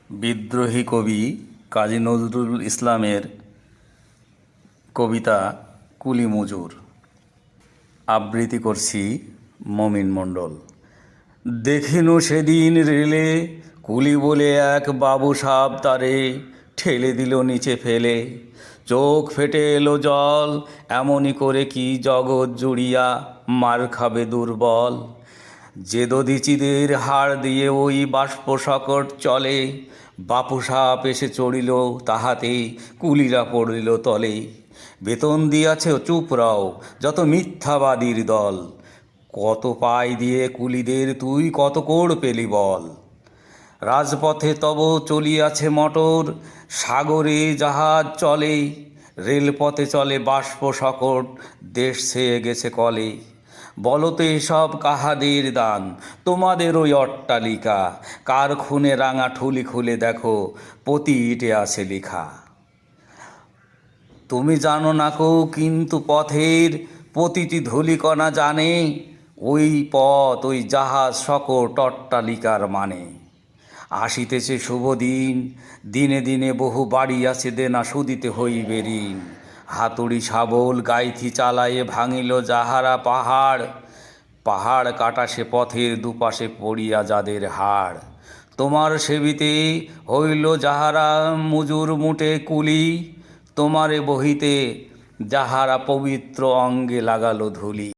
বিদ্রোহী কবি কাজী নজরুল ইসলামের কবিতা কুলি মজুর আবৃত্তি করছি মমিন মণ্ডল। দেখিনু সেদিন রেলে কুলি বলে এক বাবু সাব তারে ঠেলে দিল নিচে ফেলে, চোখ ফেটে এলো জল, এমনই করে কি জগৎ জুড়িয়া মার খাবে দুর্বল। যে দধিচিদের হাড় দিয়ে ওই বাষ্প সকট চলে, বাপু সাপ এসে চড়িল তাহাতে, কুলিরা পড়িল তলে। বেতন দিয়াছে চুপ রাও যত মিথ্যাবাদীর দল, কত পাই দিয়ে কুলিদের তুই কত কোড় পেলি বল। রাজপথে তব চলিয়াছে মটর, সাগরে জাহাজ চলে, রেলপথে চলে বাষ্প সকট, দেশ ছেয়ে গেছে কলে। বলতে সব কাহাদের দান, তোমাদের ওই অট্টালিকা, কার খুনে রাঙা ঠুলি খুলে দেখো প্রতি ইটে আছে লেখা। তুমি জানো না কো কিন্তু পথের প্রতিটি ধূলিকণা জানে, ওই পথ ওই জাহাজ সকট অট্টালিকার মানে। আসিতেছে শুভ দিন, দিনে দিনে বহু বাড়ি আছে দেনা শুধিতে হইবে ঋণ। হাতুড়ি শাবল গাইথি চালায়ে ভাঙিল যাহারা পাহাড়, পাহাড় কাটা সে পথের দুপাশে পড়িয়া যাদের হাড়। তোমার সেবিতে হইল যাহারা মুজুর মুটে কুলি, তোমারে বহিতে যাহারা পবিত্র অঙ্গে লাগালো ধুলি।